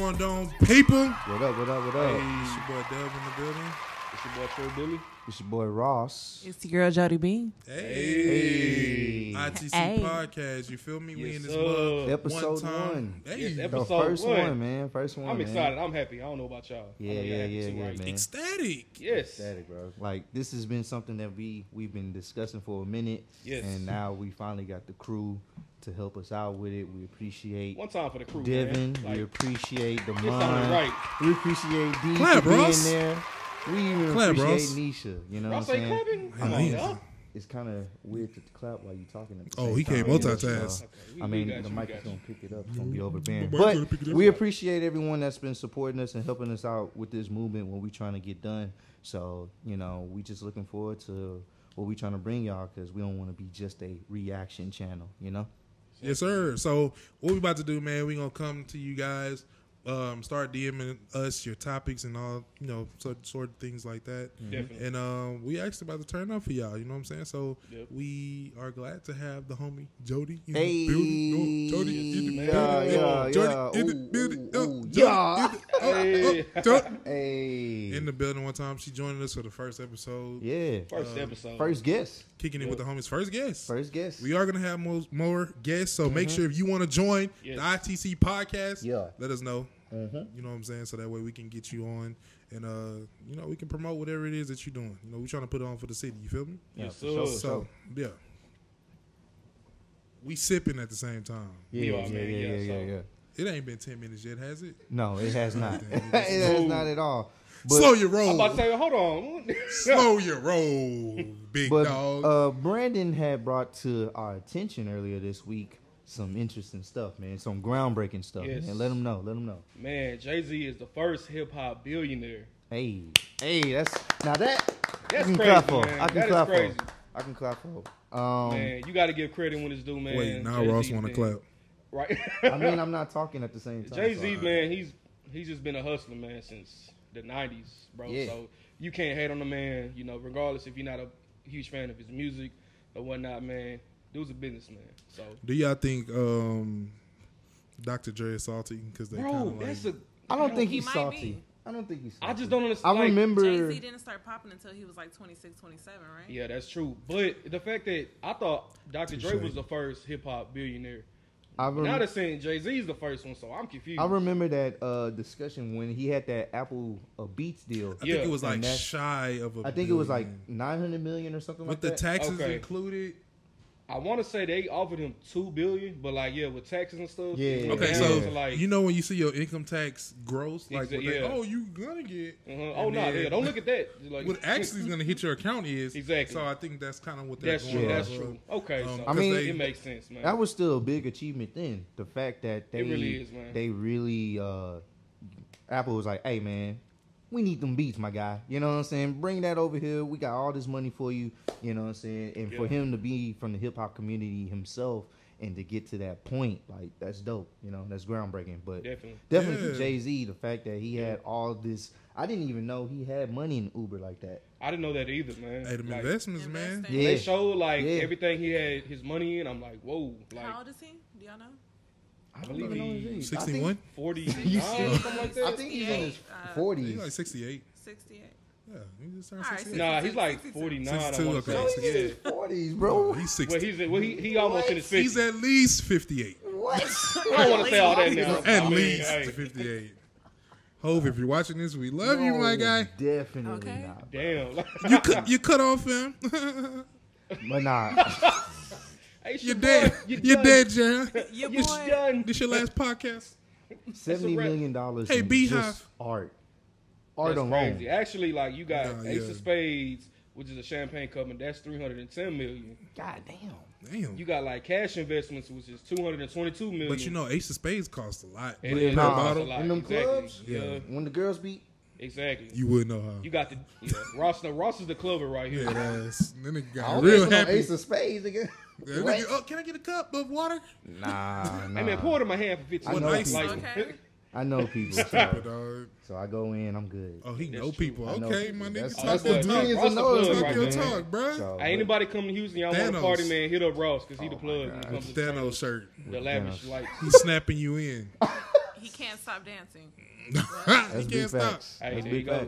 going on, people? What up? Hey, it's your boy Dub in the building. It's your boy Trey Billy. It's your boy Ross. It's your girl Jody B. Hey. ITC Podcast, you feel me? We in this mug. Episode 1. Hey. Yes, The episode first one, man. First one. I'm man. excited. I'm happy. I don't know about y'all. Yeah, right? man. Ecstatic. Yes. Ecstatic, bro. Like, this has been something that we've been discussing for a minute. Yes. And now we finally got the crew to help us out with it. We appreciate One time for the crew, Devin. man. We appreciate the It sounded mind. right. We appreciate D Clap, for being Ross. there. We even Clap, appreciate Ross. Nisha. You know Ross what I'm ain't saying? clapping? Come Man, on, he- y'all. It's kind of weird to clap while you're talking. At the Oh, same he can't time, multitask. so, We I mean, got the you, mic we is got going to pick it up. It's going to be overbearing. The mic's But gonna pick it up. we appreciate everyone that's been supporting us and helping us out with this movement, what we're trying to get done. So, you know, we just looking forward to what we're trying to bring y'all because we don't want to be just a reaction channel, you know? Yes, sir. So what we about to do, man, we going to come to you guys, start DMing us your topics and all, you know, sort of things like that. Definitely. And we actually about to turn up for y'all, you know what I'm saying? So Yep. we are glad to have the homie Jody in Hey, the building. No, Jody in the yeah, building. yeah, Jody in the Ooh, building. ooh, ooh, Jody yeah. in the- Jody Hey. in the building one time. She joined us for the first episode. Yeah. First episode. First guest. Kicking it with the homies. First guest. First guest. We are going to have more guests, so make sure if you want to join Yes. the ITC podcast, Yeah. let us know. Mhm. You know what I'm saying? So that way we can get you on and, you know, we can promote whatever it is that you're doing. You know, we're trying to put it on for the city. You feel me? Yes, for sir. sure. So, yeah. We sipping at the same time. Yeah, are, man. yeah. It ain't been 10 minutes yet, has it? No, it has not. Damn, It has not at all. But, Slow your I'm roll. about to say, hold on. Slow your roll, big but dog. Brandon had brought to our attention earlier this week some interesting stuff, man. Some groundbreaking stuff, Yes. man. Let him know. Man, Jay-Z is the first hip-hop billionaire. Hey, that's now that That's I can crazy, clap for. man. I can That is clap crazy. for. I can clap for. Man, you got to give credit when it's due, man. Wait, now Jay-Z, Ross want to man. clap. Right. I mean, I'm not talking at the same time. Jay-Z, so- man, he's just been a hustler, man, since the 90s, bro. Yeah. So you can't hate on the man, you know, regardless if you're not a huge fan of his music or whatnot, man. Dude's a businessman. So, Do y'all think Dr. Dre is salty? Because they kind bro, of like... that's a. I don't think He he's might salty. be. I don't think he's salty. I just don't understand. I remember. Jay-Z didn't start popping until he was like 26, 27, right? Yeah, that's true. But the fact that I thought Dr. Dre Touche. was the first hip hop billionaire. I Now remember. they're saying Jay-Z's the first one, so I'm confused. I remember that discussion when he had that Apple Beats deal. I think it was And like that's- shy of a I think it was like billion. 900 million or something With like the that. taxes Okay. included. I want to say they offered him $2 billion, but like with taxes and stuff. Yeah. it went Okay, down so to, like, you know when you see your income tax gross, like what they, Yeah. oh, you gonna get. Oh and no, then yeah, don't look at that. Like, What actually is gonna hit your account is Exactly. So I think that's kind of what they're That's going true. Yeah. That's off of. true. Okay, so I mean, it makes sense, man. That was still a big achievement then. The fact that they really is, man. they really Apple was like, hey man, we need them beats, my guy. You know what I'm saying? Bring that over here. We got all this money for you. You know what I'm saying? And for Yeah. him to be from the hip hop community himself and to get to that point, like that's dope. You know, that's groundbreaking. But Definitely. definitely Yeah. for Jay-Z, the fact that he had all this, I didn't even know he had money in Uber like that. I didn't know that either, man. Hey, them Like, investments, man. Investing. Yeah. They showed like Yeah. everything he had his money in. I'm like, whoa, like How old is he? Do y'all know? I believe even know his he- age. 61. 40, You see? something like that. I think he's in his 68, 40s. He's like 68. 68. Yeah, he just turned All right, 68. Nah, he's like 62. 49. I 62, want okay. to No, he's in say. his Yeah. 40s, bro. He's 60. He almost in his 50s. He's at least 58. What? I don't want to say all that now. At I mean, least hey, 58. Hove, if you're watching this, we love you, my guy. Definitely Okay. not. damn. You cut off him. But nah. Hey, it's You're your dead. boy. You're dead, Jared. Your You're boy. done. This your last podcast. $70 wrap. million Hey, in Beehive. just art. Art That's alone. crazy. Actually, like you got Nah, Ace yeah. of Spades, which is a champagne company. That's 310 million. God damn. Damn. You got like cash investments, which is 222 million. But you know, Ace of Spades costs a lot. It per is. Nah. bottle. It's a lot. In them Exactly. clubs? Yeah, When the girls beat, exactly. You would know how. You got the Ross. No, Ross is the clubber right here. Yeah, that's. Then nigga I got don't real think no happy. Ace of Spades again. That nigga, oh, can I get a cup of water? Nah. Hey man, pour it in my hand for 15 I know minutes. people. Like, Okay. I know people. Stupid, So, dog. so I go in, I'm good. Oh, he That's know true. people. I know Okay, people. my nigga. That's- Talk that's your what talk. millions of Ross the dollars plug Talk right your there. talk, bruh. So, Hey, anybody come to Houston, y'all want to Thanos. party, man, hit up Ross because he the Oh, plug my when it God. comes to Thanos shirt. the lavish lights. He's snapping you in. He can't stop dancing. He That's can't big stop. facts. Hey, That's there you big go.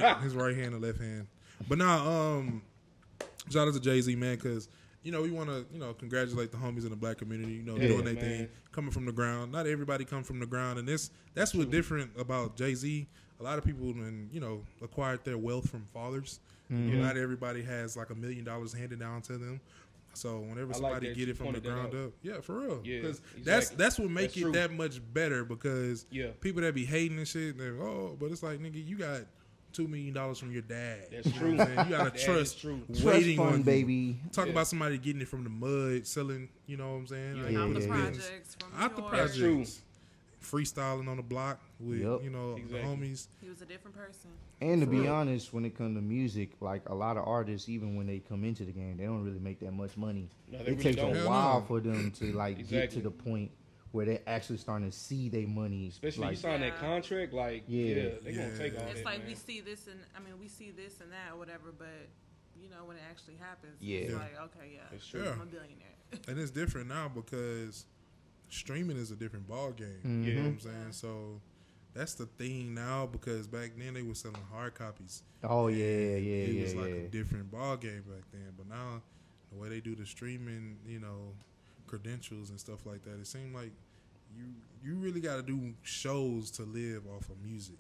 facts. His right hand and left hand. But now, shout out to Jay-Z, man, because we want to congratulate the homies in the black community. Doing their thing, coming from the ground. Not everybody come from the ground, and that's what's different about Jay-Z. A lot of people, acquired their wealth from fathers. Not everybody has like $1 million handed down to them. So whenever somebody get it from the ground up, yeah, for real. Yeah, because exactly. that's what make That's it true. that much better. Because Yeah. people that be hating and shit, they're but it's like, nigga, you got $2 million from your dad. That's You know true. what I'm saying? You got That to trust is true. waiting Trust on fund, you. baby. Talk about somebody getting it from the mud, selling. You know what I'm saying? Out Like, the yeah. projects from out the New York. That's true. projects, freestyling on the block with Yep. the Exactly. homies. He was a different person. And to be honest, when it comes to music, like a lot of artists, even when they come into the game, they don't really make that much money. No, they It really takes don't. a Hell while no. for them to like get to Exactly. the point where they're actually starting to see their money. Especially like, you sign that Yeah. contract, like Yeah. they gonna take all It's that. like man. we see this and we see this and that or whatever, but when it actually happens, Yeah. it's Yeah. like, okay, yeah, That's true. Yeah. I'm a billionaire. And it's different now because streaming is a different ball game. Mhm. You know what I'm saying? So that's the thing now, because back then they were selling hard copies. Oh yeah, It was yeah, like yeah. a different ball game back then. But now the way they do the streaming, credentials and stuff like that, it seemed like you really got to do shows to live off of music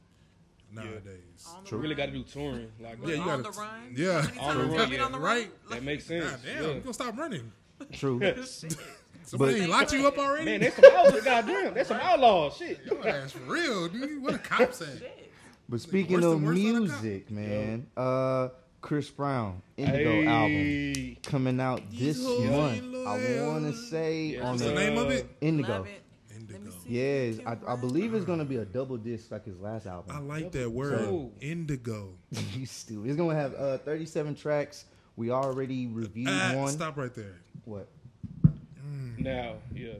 nowadays. On the True. You really got to run. do touring, like Yeah, you on gotta- the run. yeah. How many On the times run, have you been yeah. on the Right. run? that makes sense. God damn, Yeah. you gonna stop running? True. Somebody ain't locked you up already? Man, that's some outlaws. Goddamn, that's some outlaws. Shit. Your ass for real, dude. What the cops at? Shit. But speaking Worse of than worse on the music, man, Chris Brown Indigo album Hey. coming out this hoes month. ain't I loyal. want to say Yes, on What's the the name of it? Indigo. Love it. Let Indigo. me see. Yes, Kim I Brown. believe it's gonna be a double disc like his last I album. like that word, So- indigo. You stupid. It's gonna have 37 tracks. We already reviewed one. Stop right there. What? Now, yeah,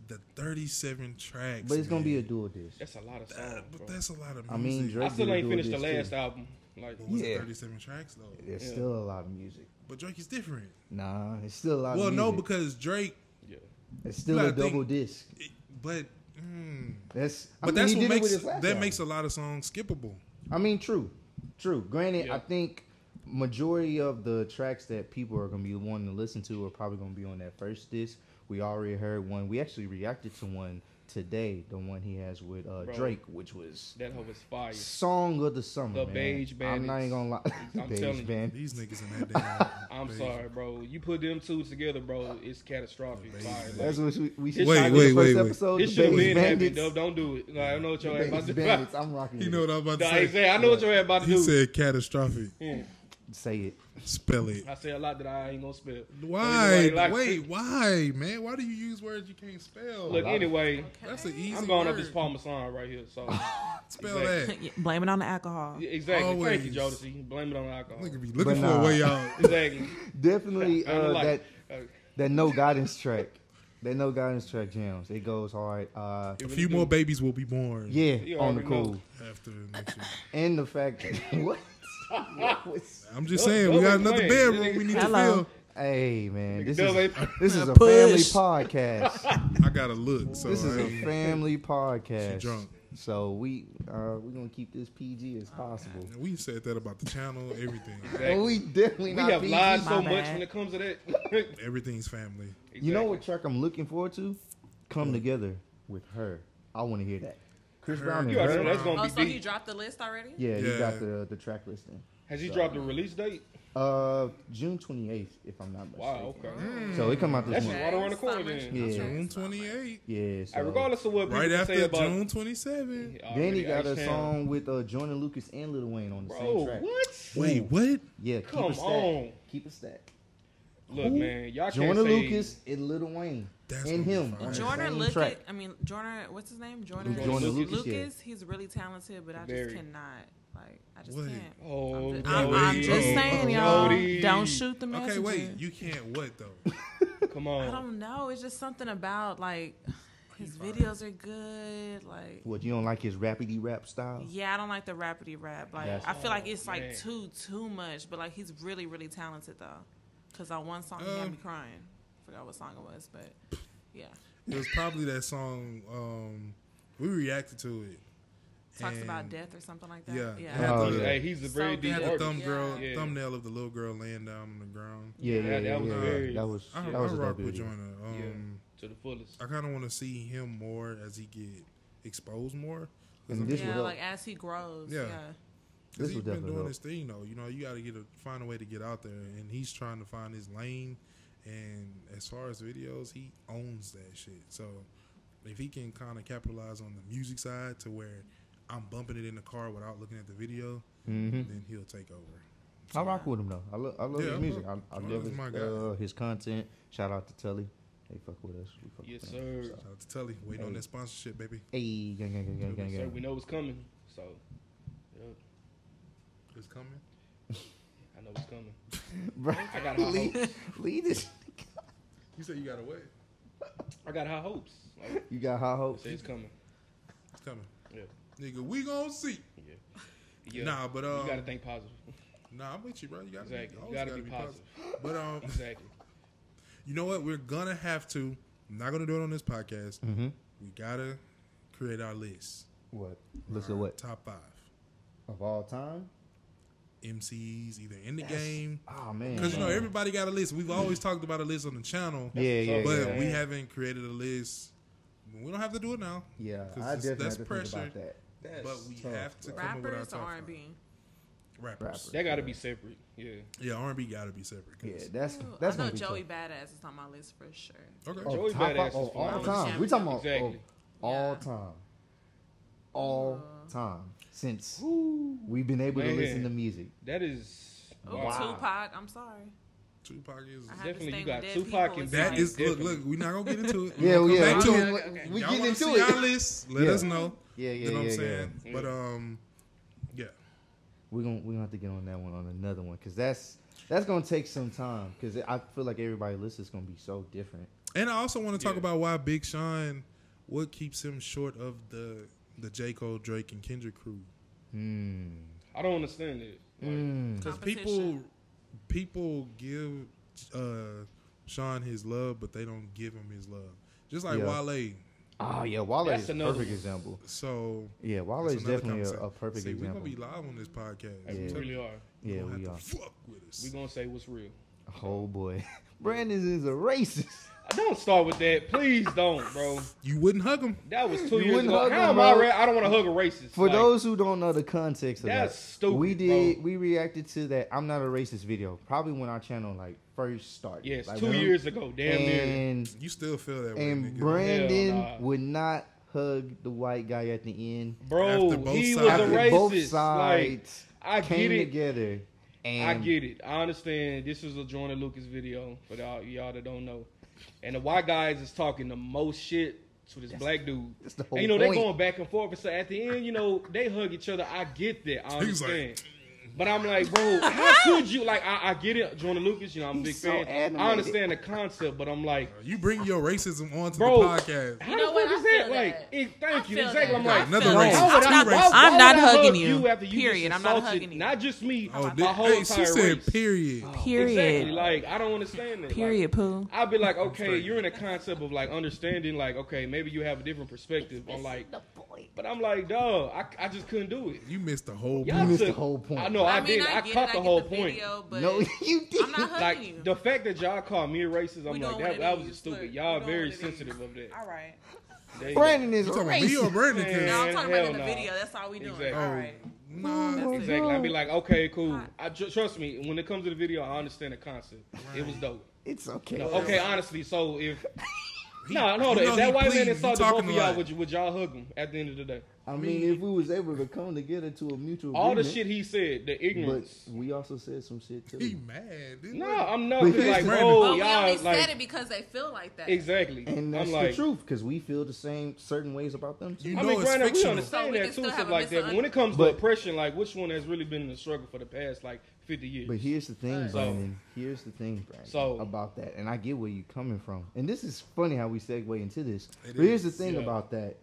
The 37 tracks. But it's gonna be a man. dual disc. that's a lot of songs, But bro. that's a lot of music. I mean, I Drake still did a ain't dual finished the disc, last too. album. Like, But what's Yeah. 37 tracks though? There's Yeah. still a lot of music. But Drake is different. Nah, it's still a lot Well, of no, music. because Drake. yeah, It's still you a gotta think- double disc. But That's but he that's what did it with makes his last that album. makes a lot of songs skippable. I mean, true. Granted, Yeah. I think majority of the tracks that people are gonna be wanting to listen to are probably gonna be on that first disc. We already heard one. We actually reacted to one today, the one he has with Drake, which was that hoe was fire. song of the summer. The man. Beige I'm not even Bandits. gonna lie. I'm Beige telling you. Bandits. These niggas in that damn. I'm Beige. sorry, bro. You put them two together, bro. It's catastrophic. Beige Fire. Bandits. That's what we Wait, started wait, the first wait, wait. episode. This the should have Beige been happening, Bandits. Dub. Don't do it. Like, I know what your ass about Beige to Bandits. do. I'm rocking. You with know it. what I'm about to Nah, say? exactly. I know what your ass about to He do. said catastrophic. Yeah. Say it. Spell it. I say a lot that I ain't gonna spell. Why? Anyway, like- Wait, why, man? Why do you use words you can't spell? Look, anyway, That's an easy I'm going word. up this Parmesan right here. So Spell Exactly. that. Yeah, blame it on the alcohol. Yeah, exactly. Thank you, Always. Jodeci. Blame it on alcohol. Nigga be looking But for a nah. way out. Exactly. Definitely I don't like- that no guidance track. That no guidance track jams. It goes hard. A few more babies will be born. Yeah, You on the already cool. know. After next year. And the fact that what? What was- I'm just Dub- saying, Dub we got ain't another playing. bedroom we need to Hello. fill. Hey man, this Dub is ain't- this is a Push. family podcast. I got to look. So This is I a ain't- family podcast. She drunk. So we're gonna keep this PG as possible. We said that about the channel, everything. And we definitely We not have PG. lied so My much bad. when it comes to that. Everything's family. You know what track I'm looking forward to? Come Together with her. I want to hear that. Chris Her. Brown and You already know her. that's gonna Oh, be so he deep. dropped the list already? Yeah, you Yeah. got the track listing. Has he dropped the release date? June 28th, if I'm not mistaken. Wow. Okay. So it come out this That's month. right around the corner then. Yeah. June 28th. Yeah. So. Hey, regardless of what people Right can after say about June 27th. Then he got a H-Town. song with Jordan Lucas and Lil Wayne on the same Bro, track. what? Wait, what? Yeah, keep Come a stack. on. Keep a stack. Look, man, y'all can't Jordan say Lucas and Lil Wayne. That's And gonna be him. fire. on the Jordan same Lucas, track. Jordan, what's his name? Jordan Lucas, yeah. He's really talented, but I Very. just cannot. Like, I just Wait. can't. Oh, I'm just saying, y'all. Jody. Don't shoot the messenger. Okay, wait. You can't what though? Come I on. don't know. It's just something about like his videos are good. Like, What, you don't like his rapidy rap style? yeah, I don't like the rapidy rap. Like, That's- I feel like it's like man. too much. But like, he's really talented though. Cause on one song he had me crying. Forgot what song it was, but yeah. It was probably that song We reacted to it. Talks And about death or something like that. Yeah. Yeah. Oh, yeah. Hey, he's a very So deep Had good. artist. Yeah. thumbnail of the little girl laying down on the ground. that was very- That was I that was a rock dope with video. Joyner. To the fullest. I kind of want to see him more as he get exposed more. 'Cause And this Yeah, would help. like as he grows. Yeah. Yeah. Because This he's would been definitely doing help. his thing though. You know, you got to find a way to get out there, and he's trying to find his lane. And as far as videos, he owns that shit. So if he can kind of capitalize on the music side to where I'm bumping it in the car without looking at the video, then he'll take over. I rock with him though. I love Yeah, his music. I Joyner's my guy. love his content. Shout out to Tully. They fuck with us. We fuck Yes, with them. sir. Shout out to Tully, waiting on that sponsorship, baby. Hey, gang. Yes, sir. We know it's coming. So, yep, It's coming. I know it's coming. Bro, I got high hopes. lead this. You said you got to wait. I got high hopes. Like, You got high hopes. say it's coming. It's coming. Yeah. Nigga, we gonna see. Yeah. Nah, but you gotta think positive. Nah, I'm with you, bro. You gotta Exactly. always You gotta gotta be be positive. But Exactly. you know what? We're gonna have to. I'm not gonna do it on this podcast. Mm-hmm. We gotta create our list. What? List of Our what? Top 5 Of all time? MCs either in the game. Oh man. Because you know everybody got a list. We've always talked about a list on the channel. Yeah. But we haven't created a list. We don't have to do it now. Yeah, 'Cause I definitely that's have to pressure. think about that. But we tough, have to bro. come up with our Rappers or top R&B? 5. Rappers. That gotta be separate. Yeah. Yeah, R&B gotta be separate. Yeah, 'cause- that's I gonna know be Joey tough. Badass is on my list for sure. Okay. Oh, Joey top Badass five? is Oh, all phenomenal. time. We talking about Exactly. all Yeah. time. All time. Since Woo. we've been able to Man. listen to music. That is. Oh, Wow. Tupac. I'm sorry. Tupac is. I have Definitely, this you thing got with dead Tupac people. and It's That like- is Definitely. look. We're not gonna get into it. Yeah, We'll come back to okay, it. okay. we Y'all getting wanna into see it. our list? Let Yeah. us know. Yeah, You know what I'm saying? yeah. But yeah. We're gonna have to get on that one on another one because that's gonna take some time because I feel like everybody's list is gonna be so different. And I also want to talk Yeah. about why Big Sean, what keeps him short of the J. Cole, Drake, and Kendrick crew. I don't understand it. Like, Because Competition. people give Sean his love, but they don't give him his love. Just like Yeah. Wale. Oh yeah, Wale That's is a another perfect one. example. So Yeah, Wale that's is another definitely conversation. a perfect See, example. we're gonna be live on this podcast. Yeah. we So really are. you Yeah, gonna we have are. to fuck with us. We gonna say what's real. Oh boy, Brandon is a racist. Don't start with that. Please don't, bro. You wouldn't hug him. That was 2 You years wouldn't ago. hug How him, am I? bro. I don't want to hug a racist. For Like, those who don't know the context of That's that, stupid, we reacted to that "I'm Not a Racist" video probably when our channel like first started. yes, like, 2 when- years ago. Damn near. and You still feel that way, and nigga. Brandon Hell nah. would not hug the white guy at the end. Bro, After both he sides- was a After racist. both Like, sides I came get it. together, and I get it. I understand. This is a Joyner Lucas video for y'all that don't know. And the white guys is talking the most shit to this black dude. that's the And, whole you know, they point. going back and forth. And so at the end, you know, they hug each other. I get that. I He's like, understand. But I'm like, bro, how could you? Like, I get it, Joyner Lucas. You know, I'm a big He's so fan. animated. I understand the concept, but I'm like, You bring your racism onto Bro, the podcast. how You know the what? fuck is I feel that? Like, that. thank I you. feel Exactly. that. I'm like, Another I racist. feel that. Why would I'm I not hug hugging you. after you Period. just I'm not insulted hugging you. Not just me, Oh, my did, whole hey, entire she said race. period. Exactly. Like, I don't understand that. Period, Pooh. I'd be like, okay, you're in a concept of like understanding, like, okay, maybe you have a different perspective on like, but I'm like, dog, I just couldn't do it. You missed the whole Y'all point. missed the took- whole point. I know, I mean, did. I get caught it, the I whole get the point. video, but No, you did. I'm not hugging Like you. the fact that y'all call me a racist, I'm We like, doing what that it was is. stupid. Look, Y'all we doing very what it sensitive is. of that. All right. There you Brandon go. is You a talking about me or racist. Brandon? Man. 'Cause- No, I'm talking about in the hell no. video. That's all we doing. Exactly. All right. Nah, That's it. Exactly. I'd be like, okay, cool. Hot. Trust me, when it comes to the video, I understand the concept. It was dope. It's okay. No, okay, honestly, so if he- no, you know if that he white man pleading, he insulted both talking of y'all, a lot. would y'all hug him at the end of the day? I mean, if we was able to come together to a mutual All the agreement, shit he said, the but ignorance. we also said some shit too. He mad. Dude. No, I'm not. But 'Cause like, here's the- bro, But we y'all only like said it because they feel like that. exactly. And that's I'm like, the truth because we feel the same certain ways about them too. You I know mean, it's granted, we fictional. understand So we that can too, still stuff have a like that. But when it comes to But- oppression, like which one has really been in the struggle for the past like 50 years? But here's the thing, So- Brandon. Here's the thing, Brandon, So- about that. And I get where you're coming from. And this is funny how we segue into this. It But here's the is, thing yeah. about that.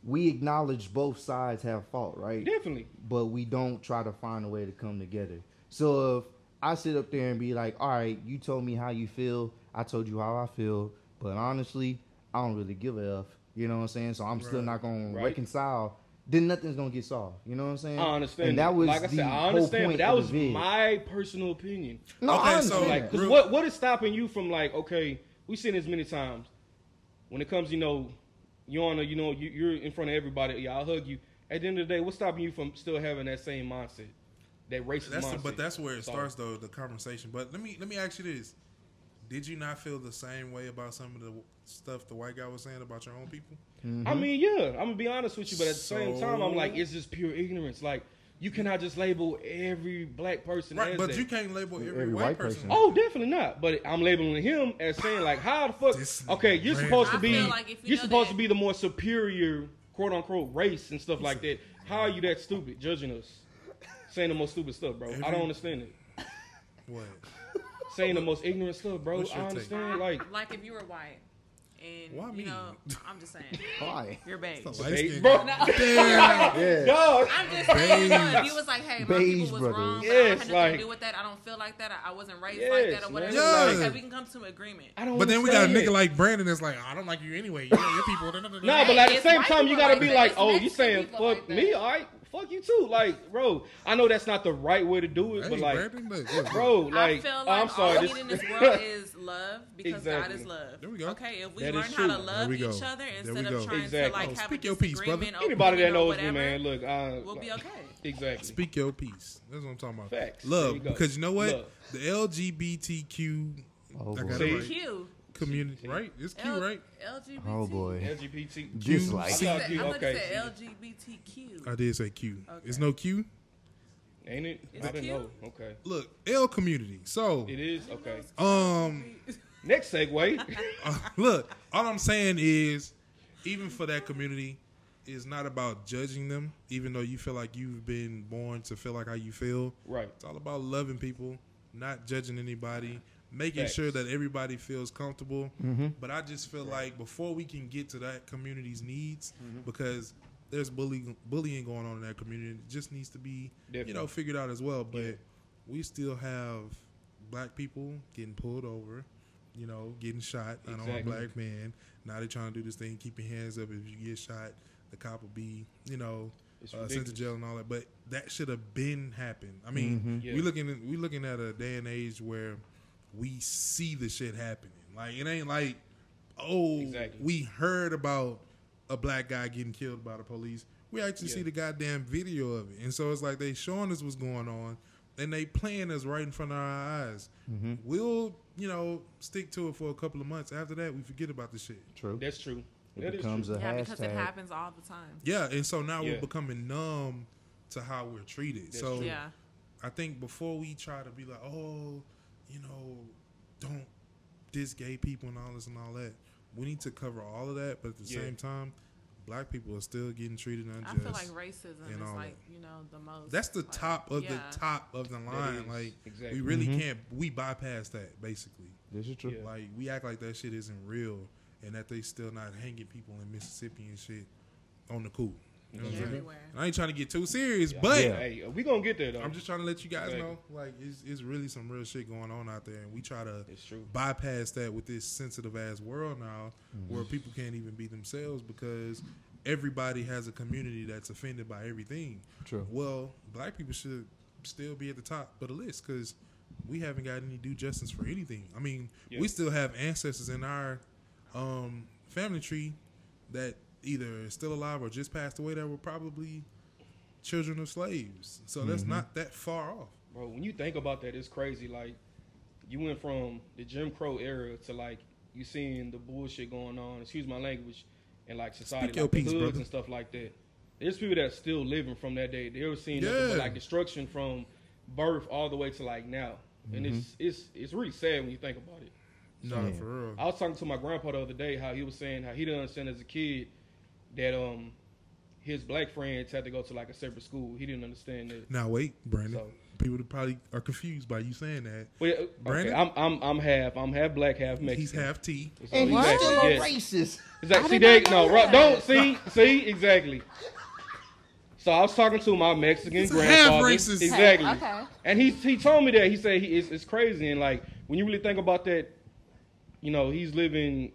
We acknowledge both sides have fault, right? Definitely. But we don't try to find a way to come together. So if I sit up there and be like, all right, you told me how you feel. I told you how I feel. But honestly, I don't really give a F. You know what I'm saying? So I'm still not gonna reconcile. Then nothing's gonna get solved. You know what I'm saying? I understand. And that was like I said, I understand, but that was my personal opinion. No, Okay, I understand. so, Like, 'cause what is stopping you from like, okay, we've seen this many times. When it comes, you're in front of everybody. Yeah, I'll hug you. At the end of the day, what's stopping you from still having that same mindset, that racist mindset? But that's where it starts, though, the conversation. But let me ask you this: did you not feel the same way about some of the stuff the white guy was saying about your own people? I mean, yeah, I'm gonna be honest with you, but at the same time, I'm like, it's just pure ignorance. Like, you cannot just label every black person as but that. you can't label every white person. Oh, definitely not. But I'm labeling him as saying like, how the fuck? Okay, you're supposed to be, you're supposed to be the more superior, quote unquote, race and stuff like that. How are you that stupid, judging us, saying the most stupid stuff, bro? I don't understand it. What? Saying the most ignorant stuff, bro. I understand. Like if you were white. And why me? I'm just saying. Why? You're beige. Bro. No. Yeah. Dog. I'm just saying. If you was like, hey, my people was wrong, but I had nothing to do with that. I don't feel like that. I wasn't raised like that or whatever. Okay, we can come to an agreement. But then we got a nigga like Brandon that's like, I don't like you anyway. Your people. No, but at the same time, you gotta be like, oh, you saying fuck me? All right. Fuck you too, like, bro. I know that's not the right way to do it, but like, bro, like, I feel like I'm sorry. All we need in this world is love because God is love. There we go. Okay, if we learn how to love each other instead of trying to like have a disagreement, anybody that knows me, man, look, we'll be okay. Exactly. Speak your piece. That's what I'm talking about. Facts. Love, because you know what? Love. The LGBTQ. Q. Community, right? It's Q, right? LGBT. Oh boy. LGBTQ. Dislike. I thought you said LGBTQ. I did say Q. Okay. It's no Q? Ain't it? It's I didn't Q? know. Okay. Look, L community. So it is? Okay. Next segue. Look, all I'm saying is, even for that community, it's not about judging them, even though you feel like you've been born to feel like how you feel. Right. It's all about loving people, not judging anybody, making sure that everybody feels comfortable. But I just feel like before we can get to that community's needs, because there's bullying going on in that community, it just needs to be figured out as well. But we still have black people getting pulled over, getting shot. I know a black man. Now they're trying to do this thing, keep your hands up. If you get shot, the cop will be, sent to jail and all that. But that should have been happened. I mean, we looking at a day and age where we see the shit happening. Like, it ain't like, we heard about a black guy getting killed by the police. We actually see the goddamn video of it. And so it's like they showing us what's going on, and they playing us right in front of our eyes. We'll, stick to it for a couple of months. After that, we forget about the shit. True. That's true. It becomes a hashtag. Because it happens all the time. Yeah, and so now we're becoming numb to how we're treated. That's so true. I think before we try to be like, don't diss gay people and all this and all that, we need to cover all of that. But at the same time, black people are still getting treated unjust. I feel like racism is like, the most. That's the top of the top of the line. Like, we really can't, we bypass that, basically. This is true. Like, we act like that shit isn't real and that they still not hanging people in Mississippi and shit on the cool. You know what I'm saying? I ain't trying to get too serious, but hey, we gonna get there though. I'm just trying to let you guys know, like, it's really some real shit going on out there, and we try to bypass that with this sensitive ass world now, where people can't even be themselves because everybody has a community that's offended by everything. True. Well, black people should still be at the top of the list because we haven't got any due justice for anything. I mean, we still have ancestors in our family tree that either still alive or just passed away that were probably children of slaves. So that's not that far off. Bro, when you think about that, it's crazy. Like, you went from the Jim Crow era to, like, you seeing the bullshit going on, excuse my language, in, like, society, like the hoods and stuff like that. There's people that are still living from that day. They were seeing nothing but, like, destruction from birth all the way to, like, now. And it's really sad when you think about it. No, for real. I was talking to my grandpa the other day how he was saying how he didn't understand as a kid that his black friends had to go to like a separate school. He didn't understand that. Now wait, Brandon. People probably are confused by you saying that. Well, Brandon, okay, I'm half black, half Mexican. He's half T. So and he's still a racist. Exactly. Don't see exactly. So I was talking to my Mexican grandfather. Half racist. Exactly. Okay. And he told me that. He said it's crazy, and like when you really think about that, he's living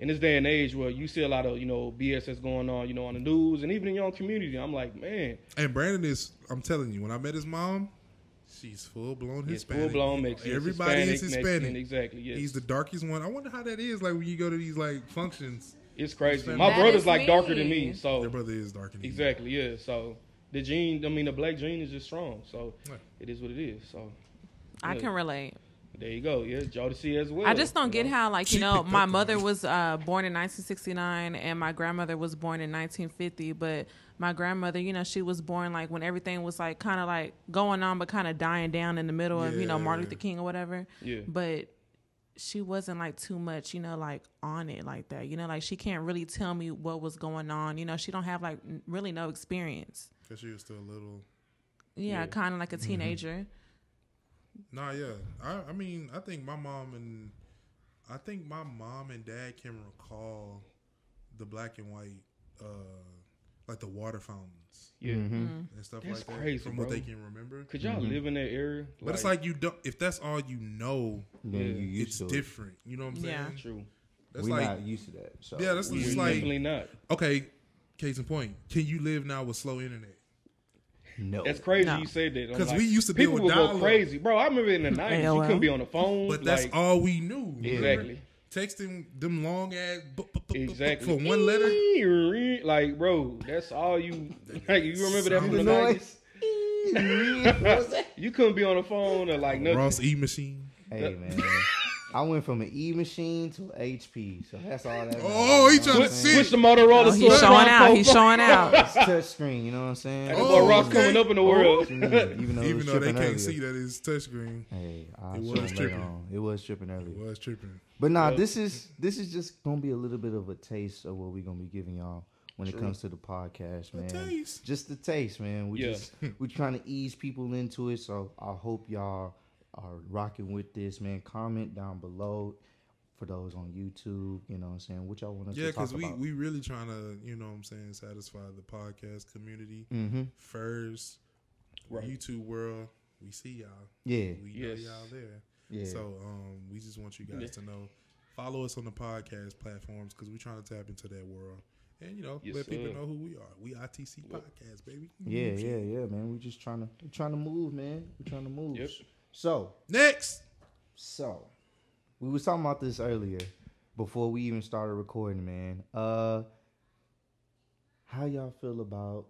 in this day and age where you see a lot of, BS that's going on, on the news and even in your own community, I'm like, man. And Brandon is, I'm telling you, when I met his mom, she's full-blown Hispanic. Full-blown Mexican. Everybody is Hispanic. Mexican, exactly, yes. He's the darkest one. I wonder how that is, like, when you go to these, like, functions. It's crazy. My brother's, like, darker than me, so. Your brother is darker than you. Exactly, yeah. So, the black gene is just strong, so it is what it is, so. Yeah. I can relate. There you go. Yeah, Jodeci as well. I just don't get how, like, my mother was born in 1969 and my grandmother was born in 1950. But my grandmother, she was born, like, when everything was, like, kind of, like, going on but kind of dying down in the middle of, Martin Luther King or whatever. Yeah. But she wasn't, like, too much, like, on it like that. Like, she can't really tell me what was going on. She don't have, like, really no experience. Because she was still a little. Yeah. Kind of like a teenager. Nah, yeah. I mean, I think my mom and dad can recall the black and white, like the water fountains, and stuff that's like crazy, that, from bro. what they can remember. Could y'all live in that area? But it's like you don't. If that's all you know, it's different. You know what I'm saying? Yeah, true. We're not used to that. So. Yeah, that's just like definitely not. Okay, case in point. Can you live now with slow internet? No, that's crazy. You said that because we used to deal with people would go crazy, bro. I remember in the 90s, you couldn't be on the phone, but that's all we knew. Exactly. Texting them long ass exactly for one letter. Like, bro, that's all you. Like, you remember that from the 90s? You couldn't be on the phone or like nothing. Ross E machine. Hey man. I went from an E machine to an HP, so that's all that. Oh, he trying to see. Switch the Motorola. He's showing out. He's showing out. It's touchscreen, you know what I'm saying? That boy Ross coming up in the world. Even though they can't see that it's touchscreen. Hey, it was tripping. It was tripping earlier. It was tripping. But nah, this is just gonna be a little bit of a taste of what we're gonna be giving y'all when it comes to the podcast, man. A taste. Just the taste, man. We're trying to ease people into it, so I hope y'all are rocking with this, man. Comment down below for those on YouTube, you know what I'm saying, what y'all want us to talk about. Yeah, because we really trying to, you know what I'm saying, satisfy the podcast community first. Right. YouTube world, we see y'all. Yeah. We know y'all there. Yeah. So we just want you guys to know, follow us on the podcast platforms because we're trying to tap into that world. And, let people know who we are. We ITC Podcast, baby. Yeah, man. We're just trying to move, man. We're trying to move. Yep. So next, we was talking about this earlier before we even started recording, man. How y'all feel about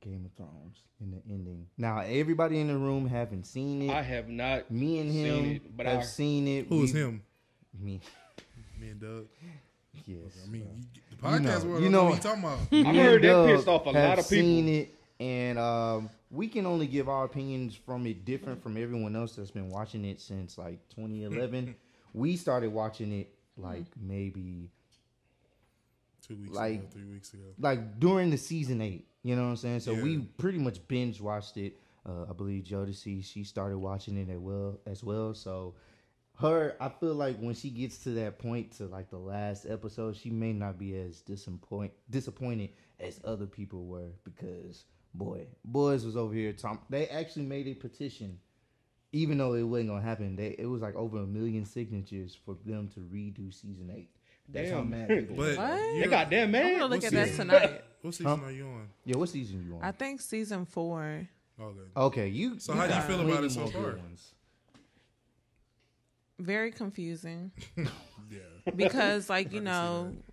Game of Thrones and the ending? Now, everybody in the room haven't seen it. I have not. Me and him seen it, but have seen it. Who's him? Me and Doug. Yes. I mean, the podcast world. You know what I'm talking about. I heard that pissed off a lot of people. Seen it, and we can only give our opinions from it different from everyone else that's been watching it since like 2011. We started watching it like maybe 2 weeks ago, 3 weeks ago. Like during the season 8, you know what I'm saying? So we pretty much binge watched it. I believe Jodeci, she started watching it as well. So I feel like when she gets to that point to like the last episode, she may not be as disappointed as other people were because boys was over here talking. They actually made a petition, even though it wasn't gonna happen. It was like over 1 million signatures for them to redo season 8. That's how mad people were. They got damn mad. I'm gonna look at that tonight. What season are you on? Yeah, what season you on? I think season 4. Okay, So how do you feel about it so far? Very confusing. Yeah. Because, like,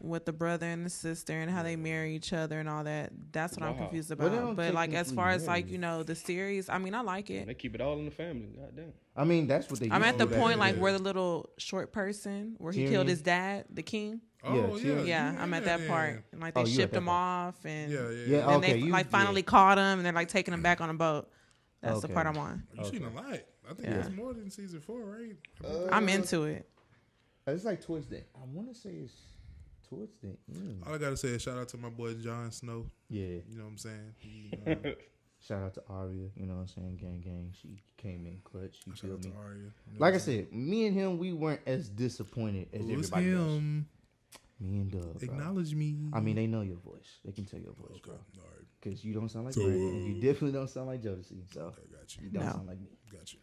with the brother and the sister and how they marry each other and all that, that's what I'm confused about. But like, as far as, like, the series, I mean, I like it. They keep it all in the family. Goddamn. I mean, that's what they I'm at the point, like, where the little short person, where he killed his dad, the king. Oh, yeah. I'm at that part. And, like, they shipped him off. And then they finally caught him, and they're, like, taking him back on a boat. That's the part I'm on. You've seen a lot. I think it's more than season 4, right? I'm into it. It's like towards the. I want to say it's towards the end. All I gotta say is shout out to my boy Jon Snow. Yeah, you know what I'm saying. Shout out to Arya. You know what I'm saying. Gang. She came in clutch. You feel me? Arya, like I said, me and him, we weren't as disappointed as everybody else. Me and Doug. Acknowledge me. I mean, they know your voice. They can tell your voice, bro. Because you don't sound like Brandon, and you definitely don't sound like Jodeci. So got you. You don't sound like me. Got you.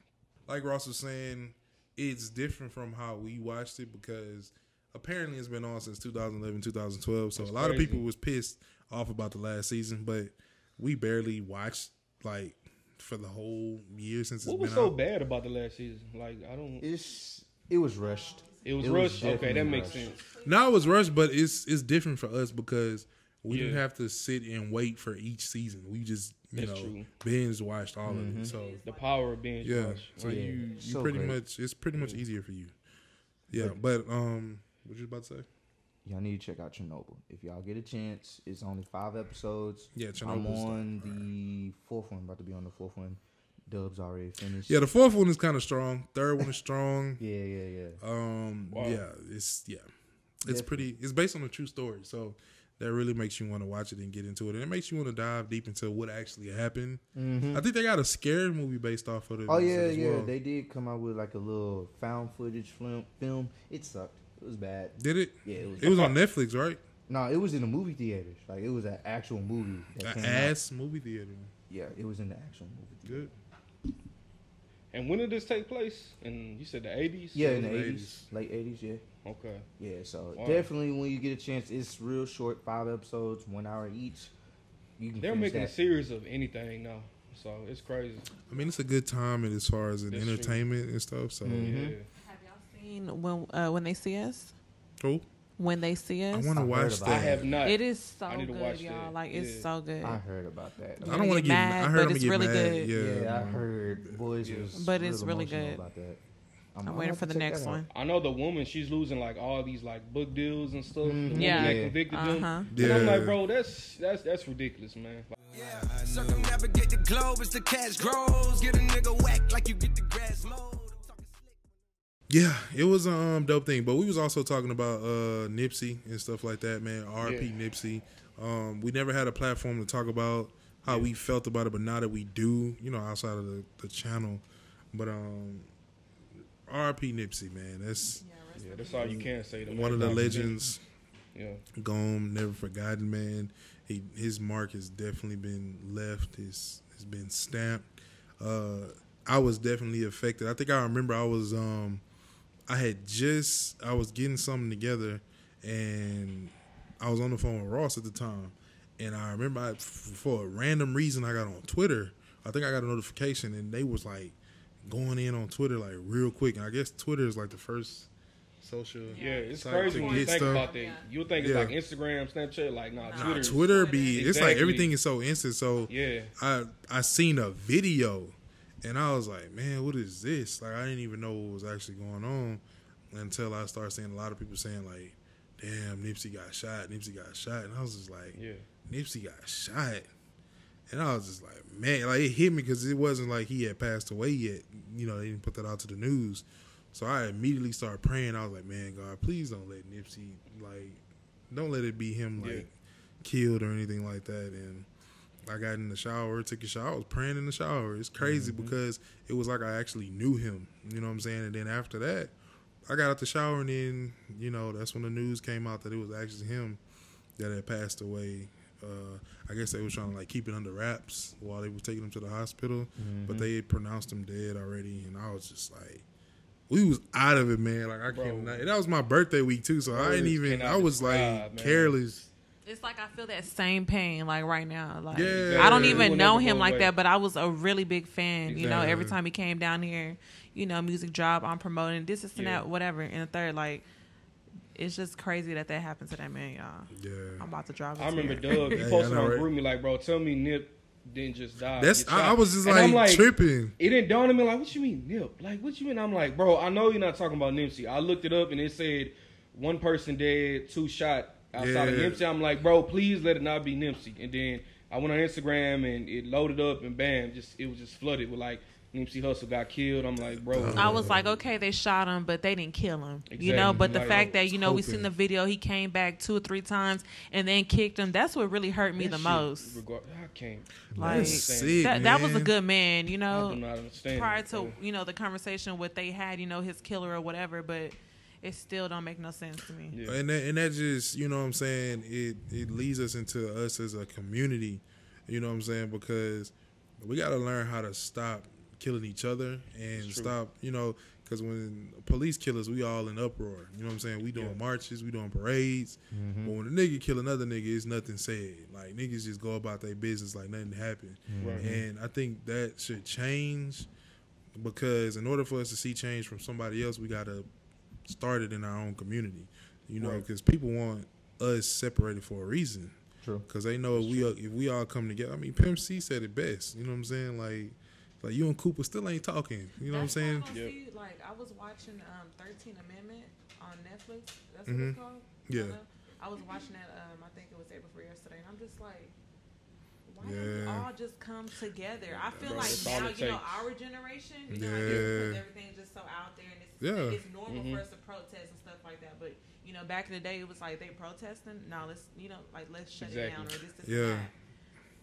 Like Ross was saying, it's different from how we watched it because apparently it's been on since 2011, 2012. So That's a lot crazy. of people was pissed off about the last season, but we barely watched like for the whole year since it's What been was so out. bad about the last season? Like, I don't. It was rushed. It was It was rushed. Okay, definitely that makes rushed. sense. No, it was rushed, but it's different for us because we didn't Yeah. have to sit and wait for each season. We just That's true. binge watched all of it. So The power of binge yeah, watch. so Yeah. you So pretty great. much it's pretty much easier for you. Yeah, but what you about to say? Y'all need to check out Chernobyl. If y'all get a chance, it's only 5 episodes. Yeah, I'm Chernobyl's on the 4th one, about to be on the 4th one. Dub's already finished. Yeah, the 4th one is kind of strong. 3rd one is strong. Yeah. Wow. Yeah, it's pretty. It's based on a true story, so that really makes you want to watch it and get into it, and it makes you want to dive deep into what actually happened. I think they got a scary movie based off of it. Oh yeah, as well. They did come out with like a little found footage film. It sucked. It was bad. Did it? Yeah, It was on Netflix, right? No, it was in the movie theaters. Like it was an actual movie. That An came ass movie theater. Out. Yeah, it was in the actual movie theater. Good. And when did this take place? And you said the 80s? Yeah, in the 80s. 80s, late 80s. Yeah. Okay. Yeah, so Wow. definitely when you get a chance, it's real short, 5 episodes, 1 hour each. You can They're finish making a that. series of anything now. So it's crazy. I mean, it's a good time and as far as an That's true. entertainment and stuff. So, Mhm. Yeah. Have y'all seen when they see us? cool. When they see I us, want to I watch heard that. about I have not. it is so I need to good, watch y'all. that. Like it's Yeah. so good. I heard about that. I don't want to get mad, I heard but I'm gonna it's get really mad. good. Yeah, I heard boys Yeah. was, But it's real really emotional good. About that. I'm gonna waiting have for to the check next that out. one. I know the woman, she's losing like all these like book deals and stuff. The woman Yeah. that Yeah. convicted them. Uh-huh. And I'm like, Yeah. bro, that's ridiculous, man. Yeah, circumnavigate the globe as the cash grows. Get a nigga whack like you get the grass mowed. Yeah, it was a dope thing. But we was also talking about Nipsey and stuff like that, man. R.P. Yeah. Nipsey. We never had a platform to talk about how we felt about it, but now that we do, outside of the channel. But R.P. Nipsey, man. That's Yeah, that's all you can say. one of the legends. Yeah. Gone, never forgotten, man. His mark has definitely been left. Has been stamped. I was definitely affected. I think I remember I was getting something together, and I was on the phone with Ross at the time, and I remember for a random reason I got on Twitter. I think I got a notification, and they was like going in on Twitter like real quick, and I guess Twitter is like the first social. Yeah, it's site crazy to when you get think stuff. about that. Yeah. You'll think it's Yeah. like Instagram, Snapchat, like Nah, Twitter. Twitter be it's like Exactly. everything is so instant. So Yeah. I seen a video, and I was like, man, what is this? Like I didn't even know what was actually going on until I started seeing a lot of people saying like, damn, Nipsey got shot, and I was just like, Yeah. Nipsey got shot, and I was just like, man, like it hit me because it wasn't like he had passed away yet. They didn't put that out to the news. So I immediately started praying. I was like, man, God, please don't let Nipsey, don't let it be him, killed or anything like that. And I got in the shower, took a shower. I was praying in the shower. It's crazy because it was like I actually knew him. You know what I'm saying? And then after that, I got out the shower, and then, that's when the news came out that it was actually him that had passed away. I guess they were trying to, keep it under wraps while they were taking him to the hospital. But they had pronounced him dead already. And I was just like, we was out of it, man. I can't. That was my birthday week too, so I didn't even. I was describe, man. careless. It's like I feel that same pain like right now. Like Yeah. I don't It even will know never him go like away. that, but I was a really big fan. Exactly. Every time he came down here, music job, I'm promoting this and Yeah. that, whatever. And the third, it's just crazy that happened to that man, y'all. Yeah, I'm about to drop. I remember tear. Doug. He Hey, posted I know, on right? group me like, bro, tell me Nip didn't just die. that's. get shot. I was just And I'm tripping. It didn't dawn on me like, what you mean Nip? Like, what you mean? I'm like, bro, I know you're not talking about Nipsey. I looked it up and it said one person dead, 2 shot outside of Yeah. Nipsey. I'm like, bro, please let it not be Nipsey. And then I went on Instagram and it loaded up and bam, it was just flooded with Nipsey Hussle got killed. I'm like, bro. I was like, okay, they shot him, but they didn't kill him. Exactly. But the Like, fact that, we hoping. seen the video, he came back 2 or 3 times and then kicked him. That's what really hurt me that the shit most. I can't. Like, That's sick, that was a man. good man, I do not understand. prior it, to, bro. the conversation what they had, his killer or whatever, but it still don't make no sense to me. Yeah. And that just, you know what I'm saying, it leads us into us as a community, you know what I'm saying, because we got to learn how to stop killing each other and stop, you know, because when police kill us, we all in uproar. You know what I'm saying? We doing marches, we doing parades. But when a nigga kill another nigga, it's nothing said. Like, niggas just go about their business like nothing happened. And I think that should change, because in order for us to see change from somebody else, we got to start it in our own community. You know, because people want us separated for a reason. True. Because they know if we all come together. I mean, Pimp C said it best. You know what I'm saying? Like you and Cooper still ain't talking. You know what I'm saying? See, like, I was watching 13 Amendment on Netflix. That's what it's called? Yeah. I was watching that, I think it was day before yesterday, and I'm just like, why don't we all just come together? I feel like now, you know, our generation, you know, because everything's just so out there, and it's normal for us to protest and stuff like that. But, you know, back in the day, it was like they protesting. Now let's, you know, like, let's shut it down or this and that.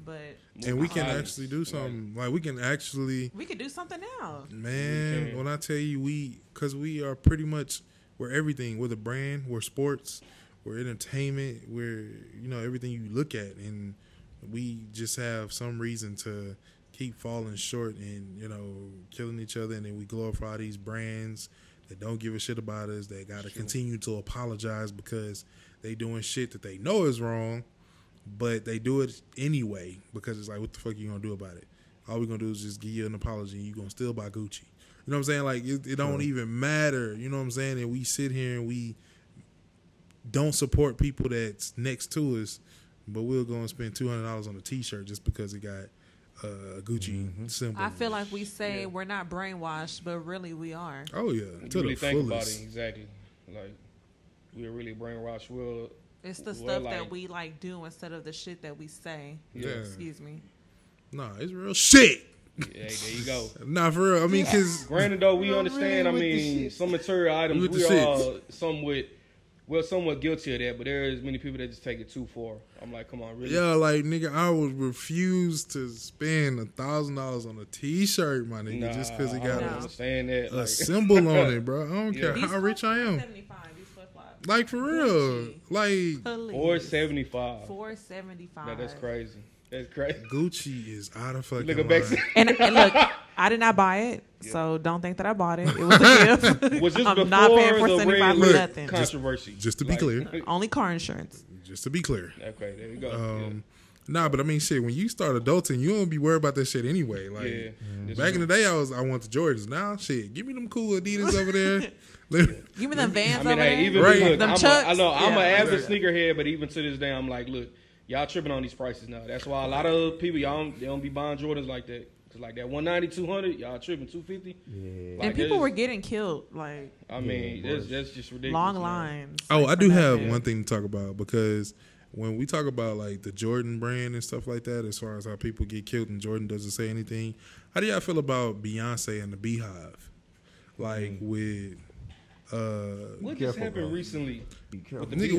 But and we can actually do something. Like, we could do something now. Man, when I tell you, because we are pretty much, we're everything. We're the brand, we're sports, we're entertainment, we're, you know, everything you look at, and we just have some reason to keep falling short and, you know, killing each other, and then we glorify these brands that don't give a shit about us, that got to continue to apologize because they doing shit that they know is wrong, but they do it anyway because it's like, what the fuck you gonna do about it? All we gonna do is just give you an apology and you gonna still buy Gucci. You know what I'm saying? Like, it don't even matter. You know what I'm saying? And we sit here and we don't support people that's next to us, but we'll go and spend $200 on a T-shirt just because it got a Gucci symbol. I feel like we say we're not brainwashed, but really we are. Oh yeah, to really the think fullest. about it, exactly. Like, we're really brainwashed. It's the stuff that we like do instead of the shit that we say. Yeah. Excuse me. Nah, it's real shit. Yeah, there you go. Nah, for real. I mean, because granted though, we understand. I mean, some material items we are somewhat guilty of that, but there is many people that just take it too far. I'm like, come on, really? Yeah, like, nigga, I would refuse to spend $1,000 on a T-shirt, my nigga, just because it got a symbol on it, bro. I don't care how rich I am. Like, for real. Like, $475. $475. No, that's crazy. That's crazy. Gucci is out of fucking line. And look, I did not buy it, so don't think that I bought it. It was a gift. Was this I'm not paying $475 for nothing. Controversy. Just to be clear. Only car insurance. Just to be clear. Okay, there you go. Nah, but I mean, shit, when you start adulting, you don't be worried about that shit anyway. Like, back in the day, I want the Jordans. Now, shit, give me them cool Adidas over there. Give me them Vans over hey, there. Look, them Chucks. I'm an avid sneakerhead, but even to this day, I'm like, look, y'all tripping on these prices now. That's why a lot of people, they don't be buying Jordans like that. Cause like that 190, 200, y'all tripping 250. Yeah. Like, and people were getting killed. Like, I mean, that's just ridiculous. Long lines. Oh, I do have one thing to talk about, because when we talk about like the Jordan brand and stuff like that, as far as how people get killed and Jordan doesn't say anything, how do y'all feel about Beyonce and the Beehive? Like with what just happened recently? Be careful. Nigga,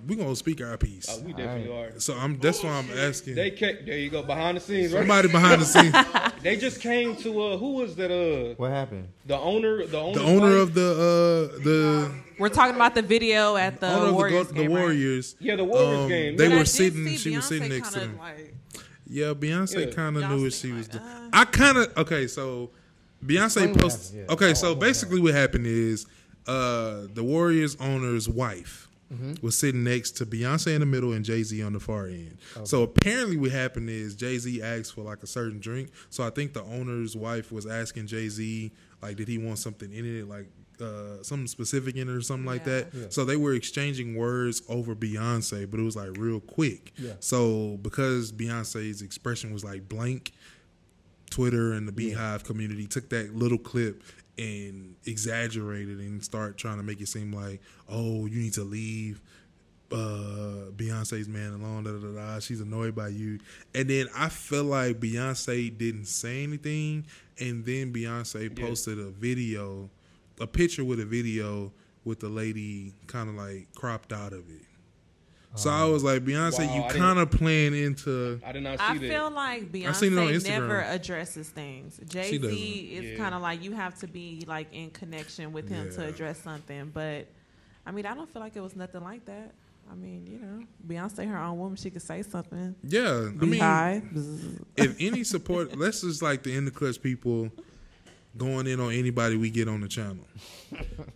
we gonna speak our piece. Oh, we definitely are. So that's why I'm asking. There you go, behind the scenes, right? Somebody behind the scenes. They just came to who was that? What happened? The owner of the. We're talking about the video at the Warriors game. The Warriors. Right? Yeah, the Warriors game. They were sitting. She was sitting next to them. Yeah, Beyonce kind of Y'all knew what she was like, doing. I kind of so Beyonce posted. Yeah. Okay, so basically what happened is the Warriors owner's wife was sitting next to Beyonce in the middle and Jay-Z on the far end. Okay. So apparently what happened is Jay-Z asked for like a certain drink. So I think the owner's wife was asking Jay-Z, like, did he want something in it, like something specific in it or something like that. Yeah. So they were exchanging words over Beyonce, but it was like real quick. Yeah. So because Beyonce's expression was like blank, Twitter and the Beehive community took that little clip and exaggerated and start trying to make it seem like, oh, you need to leave Beyonce's man alone, da, da, da, da. She's annoyed by you. And then I feel like Beyonce didn't say anything, and then Beyonce posted a picture with a video with the lady kind of like cropped out of it. So I was like, Beyonce, you kind of playing into. I did not see that. I feel like Beyonce never addresses things. Jay-Z is kind of like, you have to be like in connection with him to address something. But I mean, I don't feel like it was nothing like that. I mean, you know, Beyonce, her own woman, she could say something. Yeah, I mean, if any support, let's just like the InTheClutch people going in on anybody we get on the channel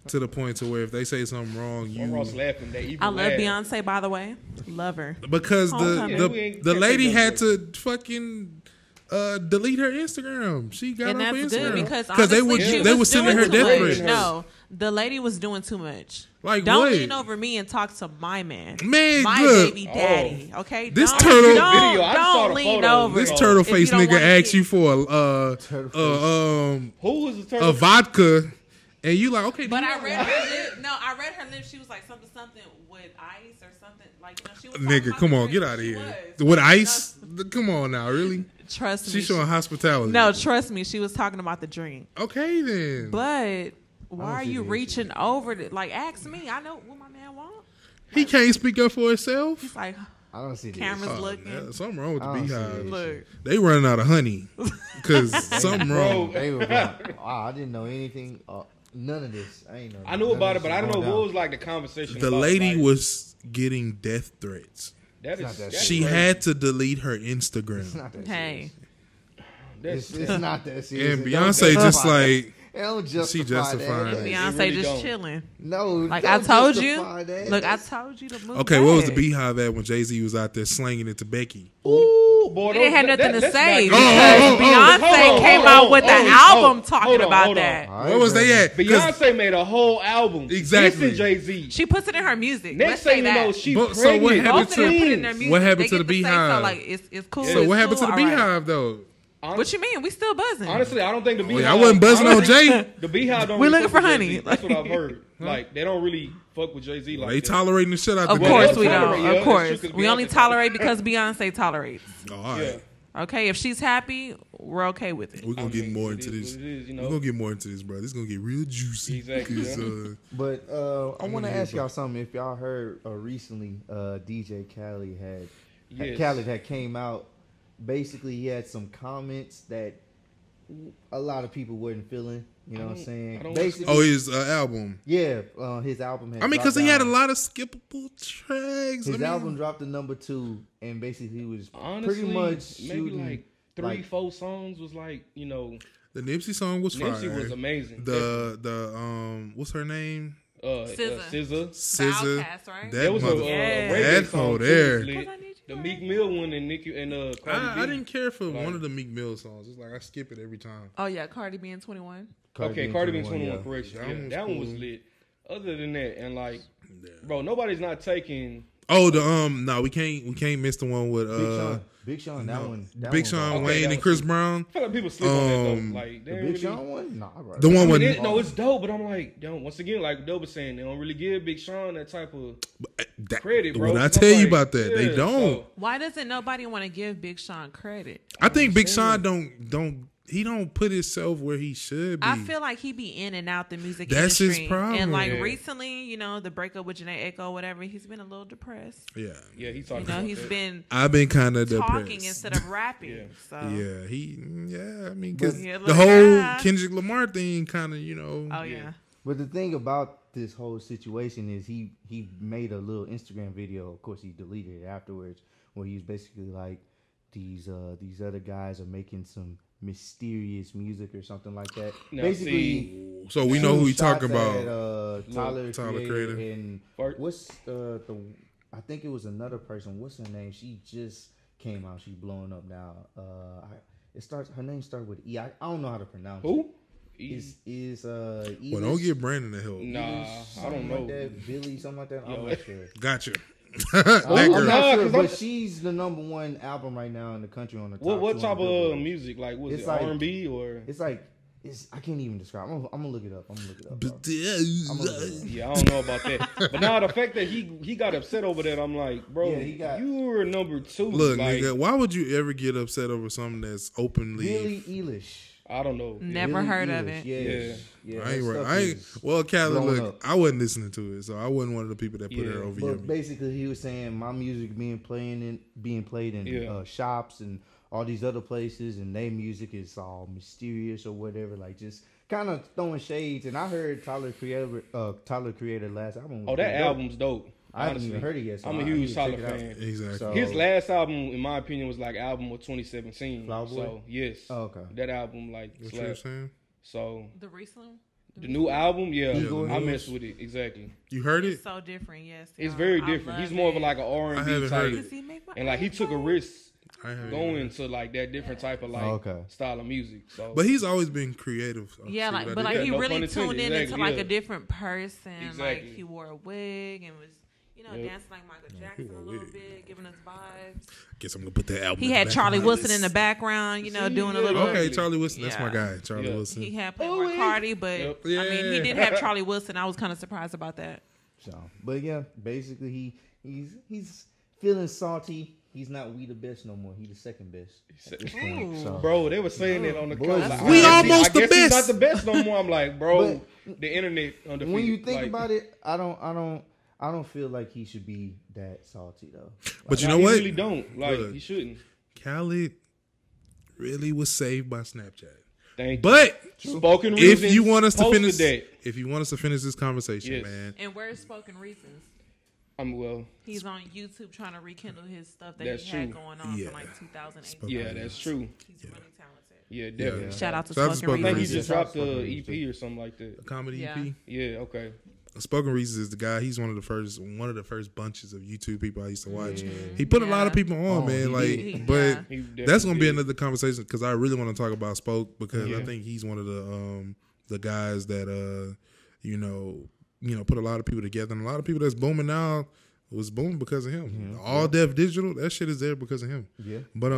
to the point to where if they say something wrong, you. Ross laughing. I love Beyonce, by the way. Love her because the lady had to fucking. Delete her Instagram. She got off Instagram good because they were sending her death threats. No, the lady was doing too much. Like don't what? lean over me and talk to my man, my baby daddy. Okay, this don't, turtle. Don't lean over. This turtle face nigga asked you for who was the turtle? A vodka, and you like okay. But I read her lip. No, I read her lips. She was like something with ice or something. Like she was. Nigga, come on, get out of here. With ice? Come on now, really? Trust me. She's showing hospitality. No, trust me. She was talking about the drink. Okay, then. But why are you reaching over to, like, ask me? I know what my man wants. He can't speak up for himself. He's like, I don't see cameras looking. Yeah, something wrong with the beehive. Look. They running out of honey because something wrong. They were wow, I didn't know anything. None of this. I knew about it, but I don't know what was like the conversation. The lady was getting death threats. She had to delete her Instagram. Hey. It's not that serious. And Beyonce just like she justified that. Beyonce really just chilling. No, like I told you. Look, I told you to move. Okay, what was the beehive at when Jay-Z was out there slanging it to Becky? Ooh, boy, it didn't have nothing to say because Beyonce came out with an album talking about that. Where was they at? Beyonce made a whole album. Exactly. Jay-Z. She puts it in her music. Next thing you know, she's pregnant. So what happened to their music? What happened to the beehive? So like it's cool. So what happened to the beehive though? What you mean? We still buzzing. Honestly, I don't think the beehive. I wasn't buzzing on Jay. The beehive don't. We looking for honey. That's what I've heard. Like they don't really fuck with Jay-Z like they that. Tolerating the shit out of the course we don't. Of course. We only tolerate because Beyonce tolerates. Oh, all right. Okay, if she's happy, we're okay with it. We're going to get more into this. We're going to get more into this, bro. This is going to get real juicy. Exactly. But I want to ask y'all something. If y'all heard recently, DJ Khaled had came out. Basically, he had some comments that a lot of people weren't feeling. You know what I'm saying? Basically, his album. Yeah, his album. I mean, because he had a lot of skippable tracks. His album dropped to number 2, and basically he was pretty much maybe like 3-4 songs was like, you know. The Nipsey song was fire. Nipsey was amazing. The what's her name? SZA. Right? That was that hoe there. The Meek Mill one and Nicki and Cardi B. I didn't care for one of the Meek Mill songs. It's like I skip it every time. Oh yeah, Cardi B and 21. Cardi B and 21 correction. That one was lit. Other than that, and like, bro, nobody's not taking. Oh, we can't miss the one with Big Sean. That one. Big Sean, Wayne, and Chris Brown. I feel like people sleep on that though. Like the Big Sean one, nah, bro. The one with no, it's dope, but I'm like, once again, like Doe was saying, they don't really give Big Sean that type of credit, bro. When I tell you about that, they don't. So, why doesn't nobody want to give Big Sean credit? I think Big Sean don't put himself where he should be. I feel like he be in and out the music That's industry. His problem. And like recently, you know, the breakup with Janae Aiko, whatever, he's been a little depressed. Yeah, he's talking. You know, he's been. I've been kind of talking instead of rapping. So I mean, because the whole Kendrick Lamar thing, kind of, you know. Oh yeah. But the thing about this whole situation is he made a little Instagram video. Of course, he deleted it afterwards, where he's basically like, these other guys are making some mysterious music or something like that. Now, basically, so we know who we talking about. Tyler Creator. And what's I think it was another person. What's her name? She just came out. She's blowing up now. Her name starts with E. I don't know how to pronounce who? it. Well, don't get Brandon the help. Nah, I don't know. Like that, Billy, something like that. I'm not sure. Gotcha. I'm not sure, but she's the #1 album right now in the country on the top. What type of music? Like, was it like, R&B or? It's like I can't even describe. I'm gonna look it up. Yeah, I don't know about that. But now the fact that he got upset over that, I'm like, bro, you were number 2. Look, nigga, why would you ever get upset over something that's openly? Billie Eilish. I don't know. Never Billie heard Eilish. of it. Yeah. I ain't. Well, Callie, look, I wasn't listening to it, so I wasn't one of the people that put her over you. But basically, he was saying my music being played in shops and all these other places, and their music is all mysterious or whatever, like just kind of throwing shades. And I heard Tyler Creator last album. That album's dope. I haven't even heard it yet. So I'm a huge Tyler fan. Exactly. So, His last album, in my opinion, was like album of 2017. Flower Boy? So yes. Oh, okay. That album like What you were slapped. saying? So The recent one? the new album, yeah, Eagle I Hills. messed with it exactly. You heard it? It's so different, yes. It's y'all. very I different. love He's more of it. like an I R&B haven't heard type, Does he make my and like he eyes took a burn? risk I haven't going heard it. to like that different type of like Okay. style of music. So, But he's always been creative. Yeah, See like, what I but did like there? he no really pun intended, tuned in into exactly, like yeah. a different person. Exactly. Like he wore a wig and was, you know, Yep. dancing like Michael Jackson wore a a little wig. bit, giving us vibes. Guess I'm gonna put that album. He in the had back Charlie of my Wilson in the list. background, you know, See, doing a yeah, little. Okay, Charlie Wilson. That's my Yeah. guy, Charlie Yeah. Wilson. He had played with Cardi, but Yep. I mean, he Yeah. did have Charlie Wilson. I was kind of surprised about that. So, but yeah, basically he's feeling salty. He's not we the best no more. He the second best at this point. So, bro, they were saying it on the Boys, cover. that's Like, We I almost the guess he's best. not the best no more. I'm like, bro, the internet undefeated. when you think like, about it, I don't feel like he should be that salty though. But you nah, know he what? really don't. Like, Look. he shouldn't. Khaled really was saved by Snapchat. Thank you. But Spoken if Reasons you want us to posted finish, that. if you want us to finish this conversation, Yes. man, And where's Spoken Reasons? Well, He's on YouTube trying to rekindle his stuff that That's he had true. going on Yeah. from like 2008. Spoken yeah, that's true. He's really talented. Yeah, definitely. Yeah. Shout out to Shout out to Spoken Spoken I think he Reasons. just Shout out dropped to Spoken the Reasons, EP or something like that. a comedy Yeah. EP. Yeah, okay. Spoken Reasons is the guy. He's one of the first bunches of YouTube people I used to watch. Yeah. He put a lot of Yeah. people on, Oh, man. he Like, did. but Yeah. He definitely that's gonna be did. another conversation because I really want to talk about Spoke because I Yeah. think he's one of the guys that you know put a lot of people together, and a lot of people that's booming now was booming because of him. All Def Digital, that shit is there because of him. Yeah. But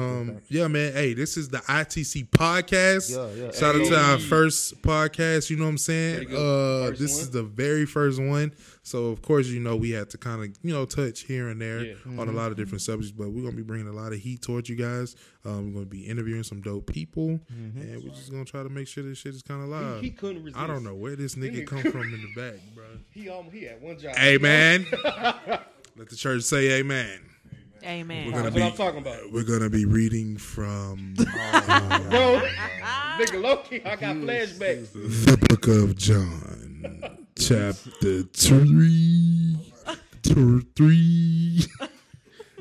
yeah, man. Hey, this is the ITC podcast. Yeah. Shout out to Hey. our first podcast. You know what I'm saying? There you go. First This one. is the very first one. So of course, we had to kind of touch here and there Yeah. on a lot of different subjects. But we're gonna be bringing a lot of heat towards you guys. We're gonna be interviewing some dope people, and we're just gonna try to make sure this shit is kind of live. He couldn't resist. I don't know where this nigga nigga come from in the back, bro. He had one job. Hey man, let the church say amen. Amen. We're gonna That's what I'm talking about. We're gonna be reading from Bro, nigga, low-key, I got flashbacks. the book of John, chapter 3,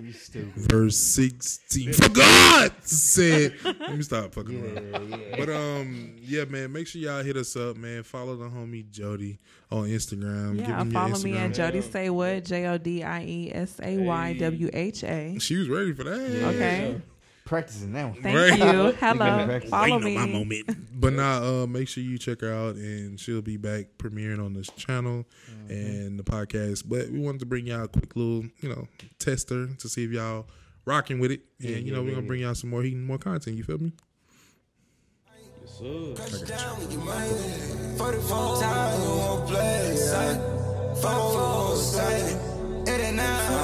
You stupid. verse 16. For God said, let me stop fucking around. Yeah. But yeah, man, make sure y'all hit us up, man. Follow the homie Jody on Instagram. Give Yeah, him your follow me at Instagram. Jody Say What, JODIESAYWHA. She was ready for that. Okay. Practicing now. Thank Right. you. Hello. Practice. Follow Waiting on my me. moment. But now, make sure you check her out, and she'll be back premiering on this channel and the podcast. But we wanted to bring y'all a quick little, tester to see if y'all rocking with it. And we're gonna bring y'all some more heat and more content. You feel me? Yes, sir. Touchdown, you might 44 times, you won't play. 4 sight, 89.